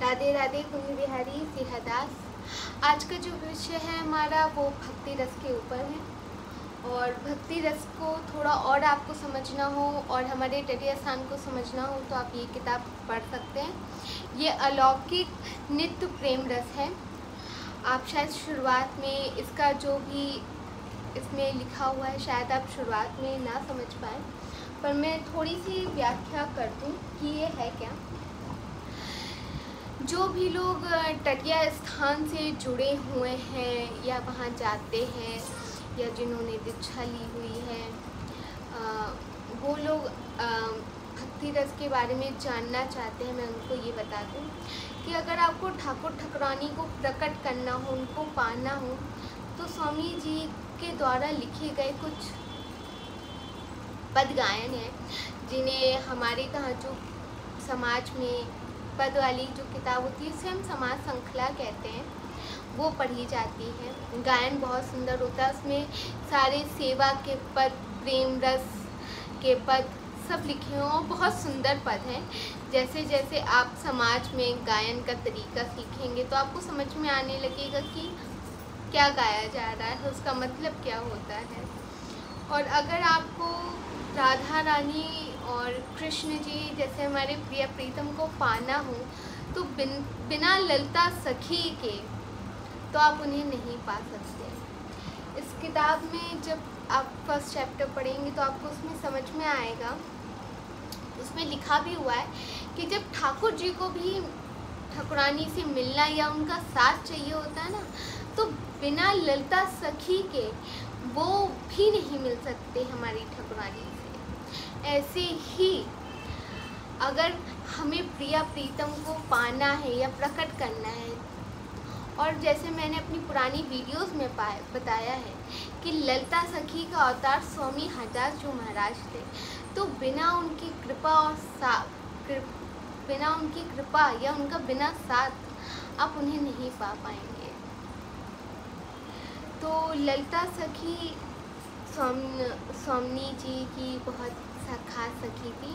राधे राधे कुंज बिहारी सिंहदास। आज का जो विषय है हमारा वो भक्ति रस के ऊपर है। और भक्ति रस को थोड़ा और आपको समझना हो और हमारे टटिया स्थान को समझना हो तो आप ये किताब पढ़ सकते हैं। ये अलौकिक नित्य प्रेम रस है। आप शायद शुरुआत में इसका जो भी इसमें लिखा हुआ है शायद आप शुरुआत में ना समझ पाए, पर मैं थोड़ी सी व्याख्या कर दूँ कि ये है क्या। जो भी लोग टटिया स्थान से जुड़े हुए हैं या वहाँ जाते हैं या जिन्होंने दीक्षा ली हुई है, वो लोग भक्ति रस के बारे में जानना चाहते हैं। मैं उनको ये बता दूँ कि अगर आपको ठाकुर ठाकुरानी को प्रकट करना हो, उनको पाना हो, तो स्वामी जी के द्वारा लिखे गए कुछ पद गायन हैं जिन्हें हमारे यहाँ जो समाज में पद वाली जो किताब होती है उसे हम समाज श्रृंखला कहते हैं, वो पढ़ी जाती है। गायन बहुत सुंदर होता है, उसमें सारे सेवा के पद, प्रेम रस के पद सब लिखे हैं और बहुत सुंदर पद हैं। जैसे जैसे आप समाज में गायन का तरीका सीखेंगे तो आपको समझ में आने लगेगा कि क्या गाया जा रहा है, उसका मतलब क्या होता है। और अगर आपको राधा रानी और कृष्ण जी जैसे हमारे प्रिय प्रीतम को पाना हो तो बिना ललता सखी के तो आप उन्हें नहीं पा सकते। इस किताब में जब आप फर्स्ट चैप्टर पढ़ेंगे तो आपको उसमें समझ में आएगा, उसमें लिखा भी हुआ है कि जब ठाकुर जी को भी ठाकुरानी से मिलना या उनका साथ चाहिए होता है ना, तो बिना ललता सखी के वो भी नहीं मिल सकते हमारी ठाकुरानी से। ऐसे ही अगर हमें प्रिया प्रीतम को पाना है या प्रकट करना है, और जैसे मैंने अपनी पुरानी वीडियोस में बताया है कि ललता सखी का अवतार स्वामी हरदास जी महाराज थे, तो बिना उनकी कृपा और बिना उनकी कृपा या उनका बिना साथ आप उन्हें नहीं पा पाएंगे। तो ललता सखी स्वामी जी की बहुत खास सखी थी,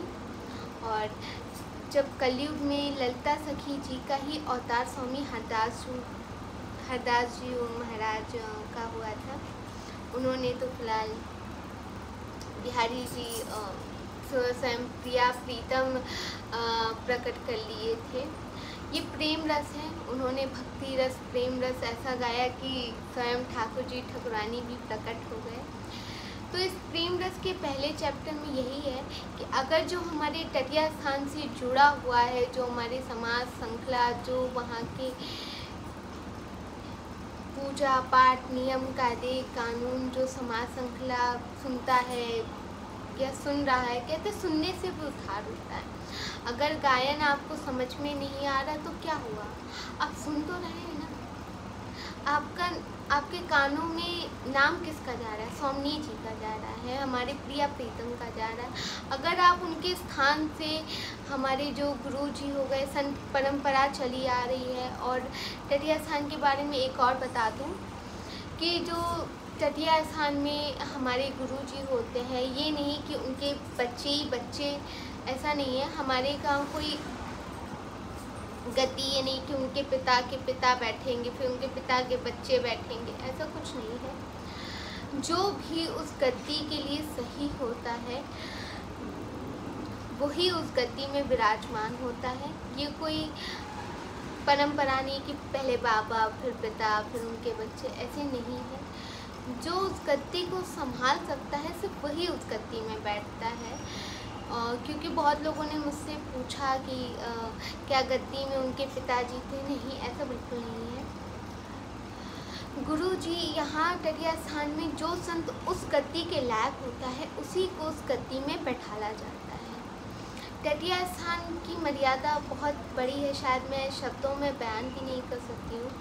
और जब कलयुग में ललता सखी जी का ही अवतार स्वामी हरदास जी महाराज का हुआ था। उन्होंने तो फिलहाल बिहारी जी स्वयं प्रिया प्रीतम प्रकट कर लिए थे। ये प्रेम रस है, उन्होंने भक्ति रस प्रेम रस ऐसा गाया कि स्वयं ठाकुर जी ठाकुरानी भी प्रकट हो गए। तो इस प्रेम रस के पहले चैप्टर में यही है कि अगर जो हमारे टटिया स्थान से जुड़ा हुआ है, जो हमारे समाज श्रृंखला, जो वहाँ के पूजा पाठ नियम कायदे कानून जो समाज श्रृंखला सुनता है या सुन रहा है, कहते सुनने से भी उद्धार होता है। अगर गायन आपको समझ में नहीं आ रहा तो क्या हुआ, आप सुन तो रहे हैं ना। आपके कानों में नाम किसका जा रहा है, स्वामी जी का जा रहा है, हमारे प्रिया प्रीतम का जा रहा है। अगर आप उनके स्थान से, हमारे जो गुरु जी हो गए, संत परंपरा चली आ रही है। और टटिया स्थान के बारे में एक और बता दूं कि जो टटिया स्थान में हमारे गुरु जी होते हैं, ये नहीं कि उनके बच्चे ही बच्चे, ऐसा नहीं है। हमारे गाँव कोई गति ये नहीं कि उनके पिता के पिता बैठेंगे फिर उनके पिता के बच्चे बैठेंगे, ऐसा कुछ नहीं है। जो भी उस गति के लिए सही होता है वही उस गति में विराजमान होता है। ये कोई परंपरा नहीं कि पहले बाबा फिर पिता फिर उनके बच्चे, ऐसे नहीं है। जो उस गति को संभाल सकता है सिर्फ वही उस गति में बैठता है। क्योंकि बहुत लोगों ने मुझसे पूछा कि क्या गद्दी में उनके पिताजी थे, नहीं, ऐसा बिल्कुल नहीं है। गुरु जी यहाँ टटिया स्थान में जो संत उस गद्दी के लायक होता है उसी को उस गद्दी में बैठाला जाता है। टटिया स्थान की मर्यादा बहुत बड़ी है, शायद मैं शब्दों में बयान भी नहीं कर सकती हूँ,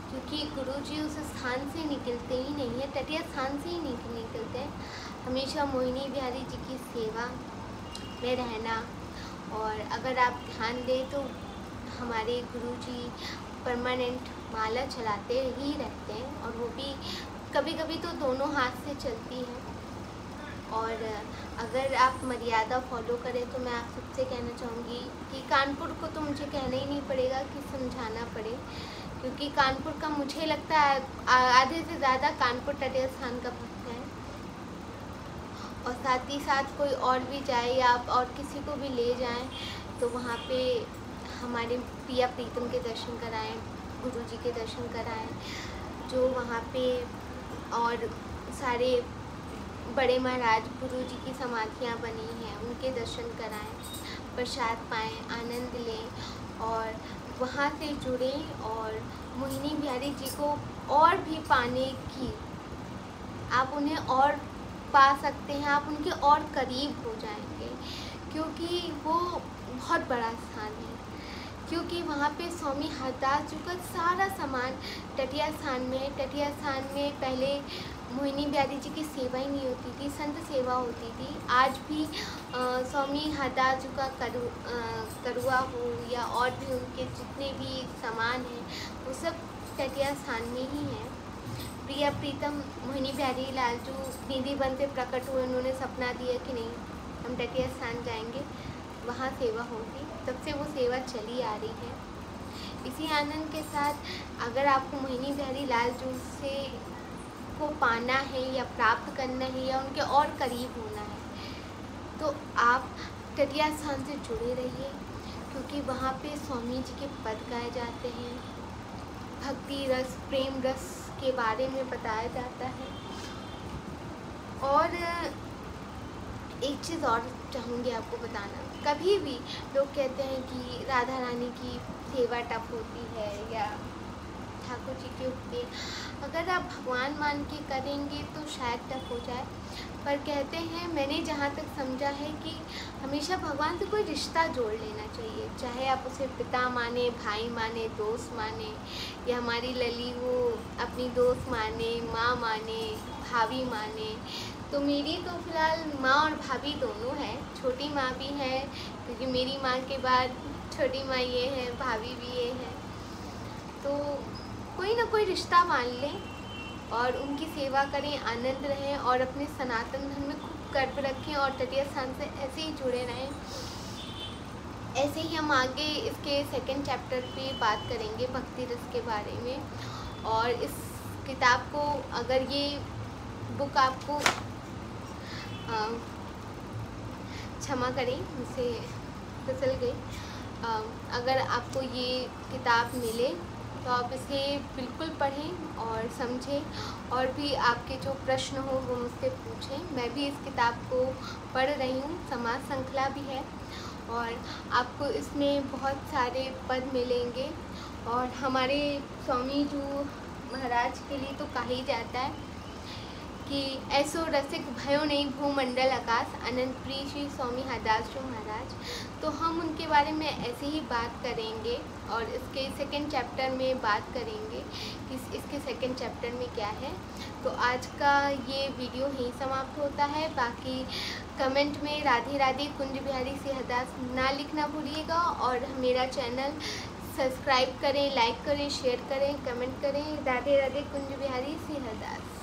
क्योंकि गुरु जी उस स्थान से निकलते ही नहीं है, टटिया स्थान से ही निकलते हैं। हमेशा मोहिनी बिहारी जी की सेवा में रहना। और अगर आप ध्यान दें तो हमारे गुरुजी परमानेंट माला चलाते ही रहते हैं, और वो भी कभी कभी तो दोनों हाथ से चलती है। और अगर आप मर्यादा फॉलो करें तो मैं आप सबसे कहना चाहूँगी कि कानपुर को तो मुझे कहना ही नहीं पड़ेगा कि समझाना पड़े, क्योंकि कानपुर का मुझे लगता है आधे से ज़्यादा कानपुर तटीय स्थान का भक्त है। और साथ ही साथ कोई और भी जाए या आप और किसी को भी ले जाएं तो वहाँ पे हमारे पिया प्रीतम के दर्शन कराएं, गुरु जी के दर्शन कराएं, जो वहाँ पे और सारे बड़े महाराज गुरु जी की समाधियाँ बनी हैं उनके दर्शन कराएं, प्रसाद पाएं, आनंद लें और वहाँ से जुड़ें। और मोहिनी बिहारी जी को और भी पाने की, आप उन्हें और पा सकते हैं, आप उनके और करीब हो जाएंगे, क्योंकि वो बहुत बड़ा स्थान है। क्योंकि वहाँ पे स्वामी हरदास जी का सारा सामान तटीय स्थान में है। तटीय स्थान में पहले मोहिनी बिहारी जी की सेवा ही नहीं होती थी, संत सेवा होती थी। आज भी स्वामी हरदास जी का करुआ हो या और भी उनके जितने भी सामान हैं वो सब तटीय स्थान में ही हैं। प्रिया प्रीतम मोहिनी बिहारी लालजू निधि वन से प्रकट हुए, उन्होंने सपना दिया कि नहीं हम तटीय स्थान जाएंगे, वहाँ सेवा होगी, तब से वो सेवा चली आ रही है। इसी आनंद के साथ अगर आपको मोहिनी बिहारी लालजू से को पाना है या प्राप्त करना है या उनके और करीब होना है तो आप तटीय स्थान से जुड़े रहिए, क्योंकि वहाँ पे स्वामी जी के पद गाए जाते हैं, भक्ति रस प्रेम रस के बारे में बताया जाता है। और एक चीज़ और चाहूँगी आपको बताना, कभी भी लोग कहते हैं कि राधा रानी की सेवा टफ होती है या ठाकुर जी की होती है, अगर आप भगवान मान के करेंगे तो शायद टफ हो जाए, पर कहते हैं, मैंने जहाँ तक समझा है कि हमेशा भगवान से कोई रिश्ता जोड़ लेना चाहिए, चाहे आप उसे पिता माने, भाई माने, दोस्त माने, या हमारी लली वो अपनी दोस्त माने, माँ माने, भाभी माने। तो मेरी तो फ़िलहाल माँ और भाभी दोनों है, छोटी माँ भी है क्योंकि मेरी माँ के बाद छोटी माँ ये है, भाभी भी ये है। तो कोई ना कोई रिश्ता मान लें और उनकी सेवा करें, आनंद रहें और अपने सनातन धर्म में खूब गर्व रखें और तटीय स्थान से ऐसे ही जुड़े रहें। ऐसे ही हम आगे इसके सेकंड चैप्टर पे बात करेंगे भक्ति रस के बारे में। और इस किताब को, अगर ये बुक आपको क्षमा करें मुझसे फिसल गई, अगर आपको ये किताब मिले तो आप इसे बिल्कुल पढ़ें और समझें और भी आपके जो प्रश्न हो वो मुझसे पूछें। मैं भी इस किताब को पढ़ रही हूँ, समाज श्रृंखला भी है और आपको इसमें बहुत सारे पद मिलेंगे। और हमारे स्वामी जी महाराज के लिए तो कहा ही जाता है कि ऐसो रसिक भयो नहीं भूमंडल आकाश, अनंत प्रिय श्री स्वामी हरदास जी महाराज। तो हम उनके बारे में ऐसे ही बात करेंगे और इसके सेकंड चैप्टर में बात करेंगे कि इसके सेकंड चैप्टर में क्या है। तो आज का ये वीडियो यहीं समाप्त होता है। बाकी कमेंट में राधे राधे कुंज बिहारी सी हरदास ना लिखना भूलिएगा और मेरा चैनल सब्सक्राइब करें, लाइक करें, शेयर करें, कमेंट करें। राधे राधे कुंज बिहारी सी हरदास।